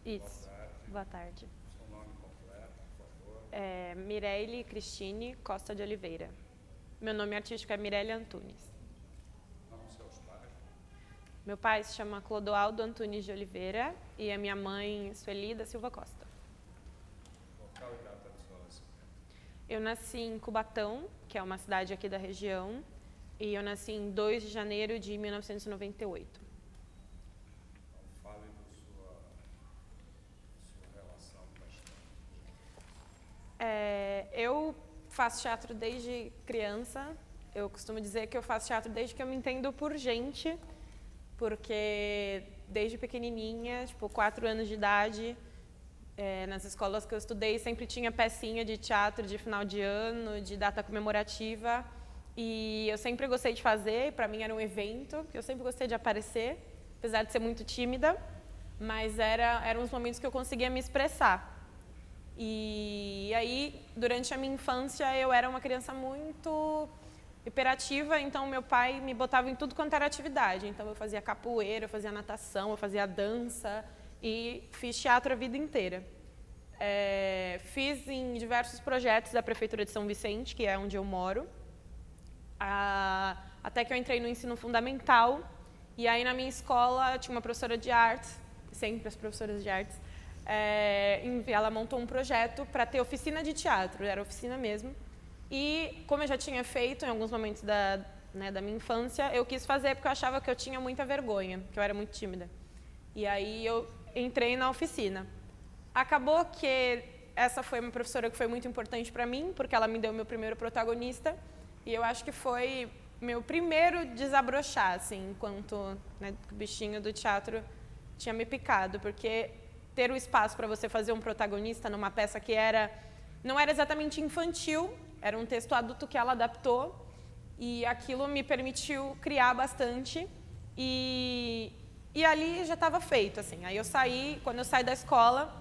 Isso. Boa tarde. Seu nome completo, por favor. Mireille Cristine Costa de Oliveira. Meu nome artístico é Mireille Antunes. Nome dos seus pais. Meu pai se chama Clodoaldo Antunes de Oliveira e a minha mãe, Sueli da Silva Costa. Local e data do seu nascimento. Eu nasci em Cubatão, que é uma cidade aqui da região, e eu nasci em 2 de janeiro de 1998. Então, fale da sua relação com a história. Eu faço teatro desde criança. Eu costumo dizer que eu faço teatro desde que eu me entendo por gente, porque desde pequenininha, tipo 4 anos de idade, nas escolas que eu estudei sempre tinha pecinha de teatro de final de ano, de data comemorativa, e eu sempre gostei de fazer. Para mim era um evento, que eu sempre gostei de aparecer, apesar de ser muito tímida, mas eram os momentos que eu conseguia me expressar. E aí, durante a minha infância, eu era uma criança muito hiperativa, então meu pai me botava em tudo quanto era atividade. Então eu fazia capoeira, eu fazia natação, eu fazia dança e fiz teatro a vida inteira. Fiz em diversos projetos da Prefeitura de São Vicente, que é onde eu moro, até que eu entrei no ensino fundamental. E aí na minha escola tinha uma professora de artes, sempre as professoras de artes, ela montou um projeto para ter oficina de teatro, era oficina mesmo. E como eu já tinha feito em alguns momentos da minha infância, eu quis fazer porque eu achava que eu tinha muita vergonha, que eu era muito tímida. E aí eu entrei na oficina. Acabou que essa foi uma professora que foi muito importante para mim, porque ela me deu meu primeiro protagonista, e eu acho que foi meu primeiro desabrochar, assim, enquanto o bichinho do teatro tinha me picado, porque ter o espaço para você fazer um protagonista numa peça que não era exatamente infantil, era um texto adulto que ela adaptou, e aquilo me permitiu criar bastante, e ali já estava feito, assim. Aí quando eu saí da escola,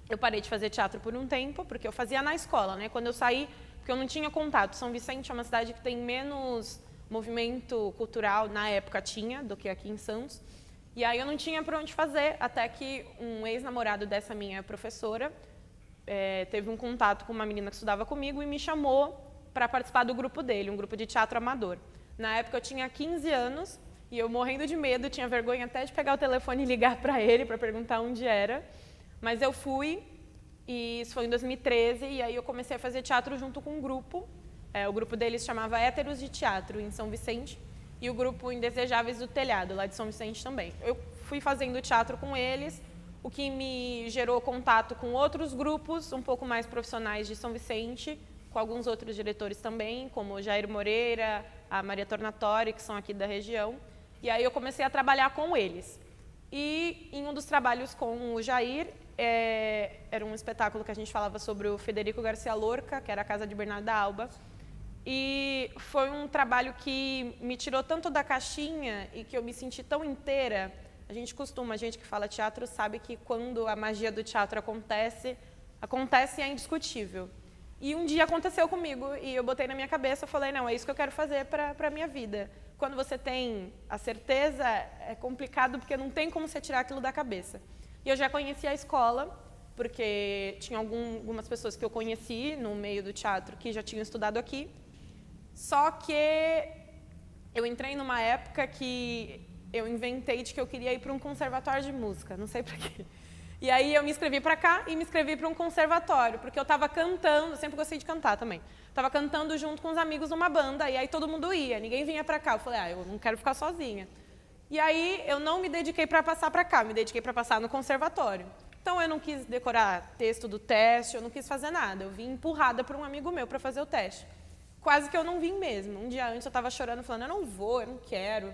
eu parei de fazer teatro por um tempo, porque eu fazia na escola, né? Quando eu saí, porque eu não tinha contato. São Vicente é uma cidade que tem menos movimento cultural, na época tinha, do que aqui em Santos. E aí eu não tinha para onde fazer, até que um ex-namorado dessa minha professora teve um contato com uma menina que estudava comigo e me chamou para participar do grupo dele, um grupo de teatro amador. Na época eu tinha 15 anos e eu morrendo de medo, tinha vergonha até de pegar o telefone e ligar para ele para perguntar onde era. Mas eu fui, e isso foi em 2013, e aí eu comecei a fazer teatro junto com um grupo. O grupo deles chamava Héteros de Teatro, em São Vicente, e o grupo Indesejáveis do Telhado, lá de São Vicente também. Eu fui fazendo teatro com eles, o que me gerou contato com outros grupos um pouco mais profissionais de São Vicente, com alguns outros diretores também, como o Jair Moreira, a Maria Tornatori, que são aqui da região. E aí eu comecei a trabalhar com eles. E em um dos trabalhos com o Jair, era um espetáculo que a gente falava sobre o Federico Garcia Lorca, que era a casa de Bernarda Alba. E foi um trabalho que me tirou tanto da caixinha e que eu me senti tão inteira. A gente que fala teatro sabe que quando a magia do teatro acontece e é indiscutível. E um dia aconteceu comigo e eu botei na minha cabeça, eu falei, não, é isso que eu quero fazer para a minha vida. Quando você tem a certeza, é complicado porque não tem como você tirar aquilo da cabeça. E eu já conhecia a escola, porque tinha algumas pessoas que eu conheci no meio do teatro que já tinham estudado aqui. Só que eu entrei numa época que eu inventei de que eu queria ir para um conservatório de música, não sei por quê. E aí eu me inscrevi para cá e me inscrevi para um conservatório, porque eu estava cantando, eu sempre gostei de cantar também. Estava cantando junto com os amigos numa banda, e aí todo mundo ia, ninguém vinha para cá. Eu falei, eu não quero ficar sozinha. E aí eu não me dediquei para passar para cá, me dediquei para passar no conservatório. Então eu não quis decorar texto do teste, eu não quis fazer nada. Eu vim empurrada por um amigo meu para fazer o teste. Quase que eu não vim mesmo. Um dia antes eu estava chorando, falando, eu não vou, eu não quero.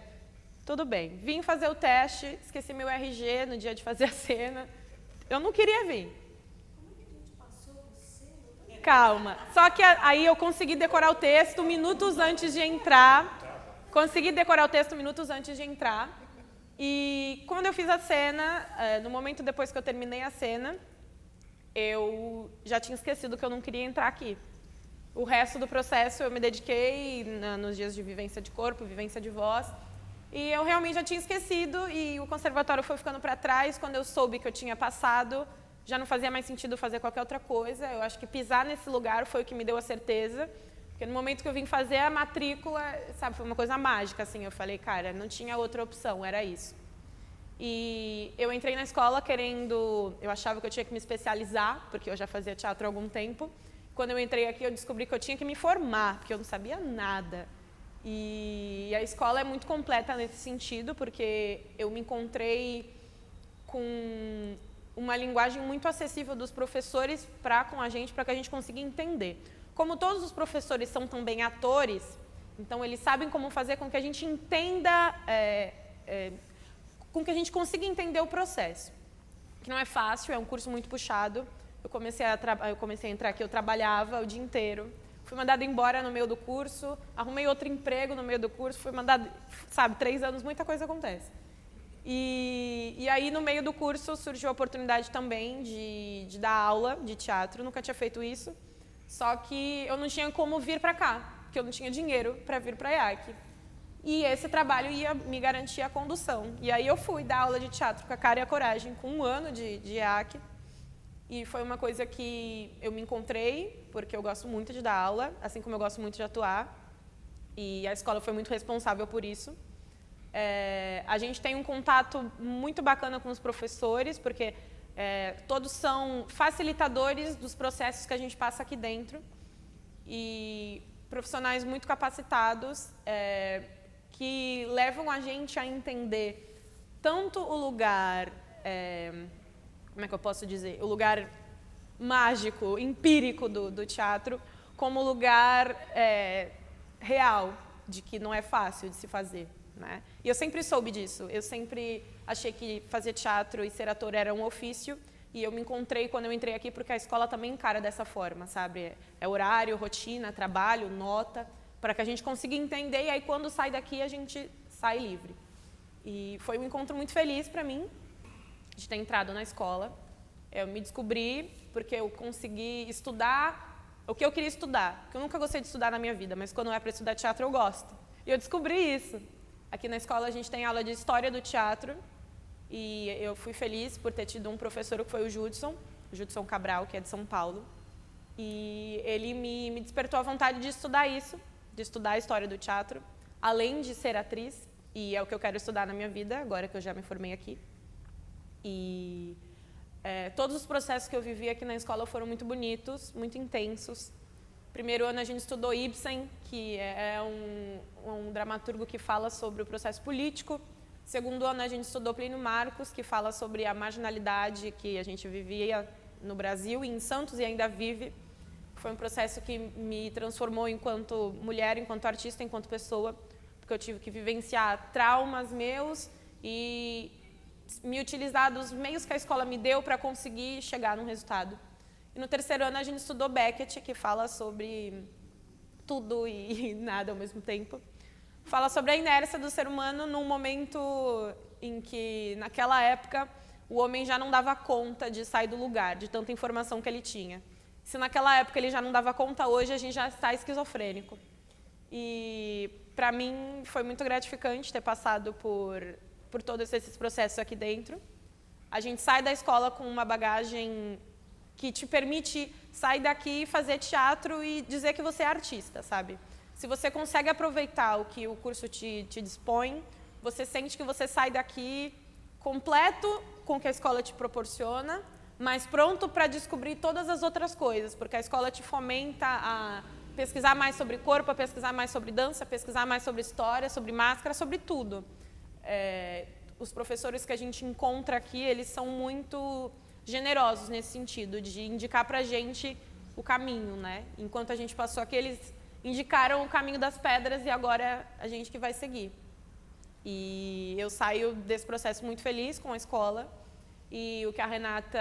Tudo bem. Vim fazer o teste, esqueci meu RG no dia de fazer a cena. Eu não queria vir. Calma. Só que aí eu consegui decorar o texto minutos antes de entrar. E quando eu fiz a cena, no momento depois que eu terminei a cena, eu já tinha esquecido que eu não queria entrar aqui. O resto do processo eu me dediquei nos dias de vivência de corpo, vivência de voz. E eu realmente já tinha esquecido e o conservatório foi ficando para trás. Quando eu soube que eu tinha passado, já não fazia mais sentido fazer qualquer outra coisa. Eu acho que pisar nesse lugar foi o que me deu a certeza. Porque no momento que eu vim fazer a matrícula, sabe, foi uma coisa mágica, assim. Eu falei, cara, não tinha outra opção, era isso. E eu entrei na escola querendo... Eu achava que eu tinha que me especializar, porque eu já fazia teatro há algum tempo. Quando eu entrei aqui, eu descobri que eu tinha que me formar, porque eu não sabia nada. E a escola é muito completa nesse sentido, porque eu me encontrei com uma linguagem muito acessível dos professores para com a gente, para que a gente consiga entender. Como todos os professores são também atores, então eles sabem como fazer com que a gente entenda, com que a gente consiga entender o processo. Que não é fácil, é um curso muito puxado. Eu comecei a entrar aqui, eu trabalhava o dia inteiro. Fui mandada embora no meio do curso, arrumei outro emprego no meio do curso, fui mandada, sabe, 3 anos, muita coisa acontece. E aí, no meio do curso, surgiu a oportunidade também de dar aula de teatro, nunca tinha feito isso, só que eu não tinha como vir para cá, porque eu não tinha dinheiro para vir para a IAC. E esse trabalho ia me garantir a condução. E aí eu fui dar aula de teatro com a cara e a coragem, com 1 ano de IAC. E foi uma coisa que eu me encontrei, porque eu gosto muito de dar aula, assim como eu gosto muito de atuar. E a escola foi muito responsável por isso. A gente tem um contato muito bacana com os professores, porque todos são facilitadores dos processos que a gente passa aqui dentro. E profissionais muito capacitados, que levam a gente a entender tanto o lugar... como é que eu posso dizer? O lugar mágico, empírico do teatro, como o lugar real, de que não é fácil de se fazer. Né? E eu sempre soube disso. Eu sempre achei que fazer teatro e ser ator era um ofício. E eu me encontrei quando eu entrei aqui, porque a escola também encara dessa forma, sabe? É horário, rotina, trabalho, nota, para que a gente consiga entender. E aí, quando sai daqui, a gente sai livre. E foi um encontro muito feliz para mim, de ter entrado na escola. Eu me descobri porque eu consegui estudar o que eu queria estudar. Porque eu nunca gostei de estudar na minha vida, mas quando é para estudar teatro eu gosto. E eu descobri isso. Aqui na escola a gente tem aula de história do teatro e eu fui feliz por ter tido um professor que foi o Judson Cabral, que é de São Paulo. E ele me despertou a vontade de estudar isso, de estudar a história do teatro, além de ser atriz, e é o que eu quero estudar na minha vida, agora que eu já me formei aqui. E todos os processos que eu vivi aqui na escola foram muito bonitos, muito intensos. Primeiro ano a gente estudou Ibsen, que é um dramaturgo que fala sobre o processo político. Segundo ano a gente estudou Plínio Marcos, que fala sobre a marginalidade que a gente vivia no Brasil e em Santos e ainda vive. Foi um processo que me transformou enquanto mulher, enquanto artista, enquanto pessoa, porque eu tive que vivenciar traumas meus e me utilizar dos meios que a escola me deu para conseguir chegar num resultado. E no terceiro ano a gente estudou Beckett, que fala sobre tudo e nada ao mesmo tempo. Fala sobre a inércia do ser humano num momento em que, naquela época, o homem já não dava conta de sair do lugar, de tanta informação que ele tinha. Se naquela época ele já não dava conta, hoje a gente já está esquizofrênico. E, para mim, foi muito gratificante ter passado por todos esses processos aqui dentro. A gente sai da escola com uma bagagem que te permite sair daqui e fazer teatro e dizer que você é artista, sabe? Se você consegue aproveitar o que o curso te dispõe, você sente que você sai daqui completo com o que a escola te proporciona, mas pronto para descobrir todas as outras coisas, porque a escola te fomenta a pesquisar mais sobre corpo, a pesquisar mais sobre dança, a pesquisar mais sobre história, sobre máscara, sobre tudo. Os professores que a gente encontra aqui, eles são muito generosos nesse sentido, de indicar para a gente o caminho, né? Enquanto a gente passou aqui, eles indicaram o caminho das pedras e agora é a gente que vai seguir. E eu saio desse processo muito feliz com a escola. E o que a Renata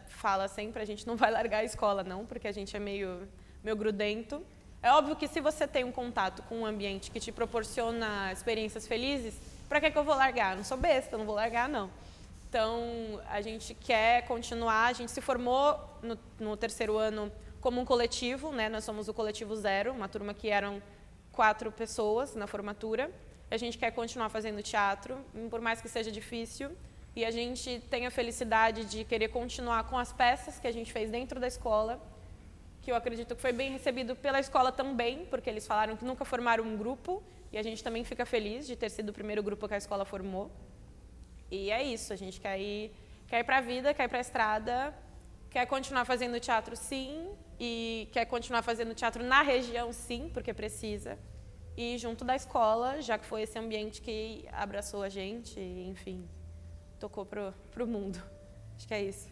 fala sempre, a gente não vai largar a escola, não, porque a gente é meio grudento. É óbvio que se você tem um contato com um ambiente que te proporciona experiências felizes, para que eu vou largar? Não sou besta, não vou largar, não. Então, a gente quer continuar, a gente se formou no terceiro ano como um coletivo, né? Nós somos o Coletivo Zero, uma turma que eram 4 pessoas na formatura. a gente quer continuar fazendo teatro, por mais que seja difícil. E a gente tem a felicidade de querer continuar com as peças que a gente fez dentro da escola, que eu acredito que foi bem recebido pela escola também, porque eles falaram que nunca formaram um grupo, e a gente também fica feliz de ter sido o primeiro grupo que a escola formou. E é isso, a gente quer ir para a vida, quer ir para a estrada, quer continuar fazendo teatro sim, e quer continuar fazendo teatro na região sim, porque precisa. E junto da escola, já que foi esse ambiente que abraçou a gente, enfim, tocou pro mundo. Acho que é isso.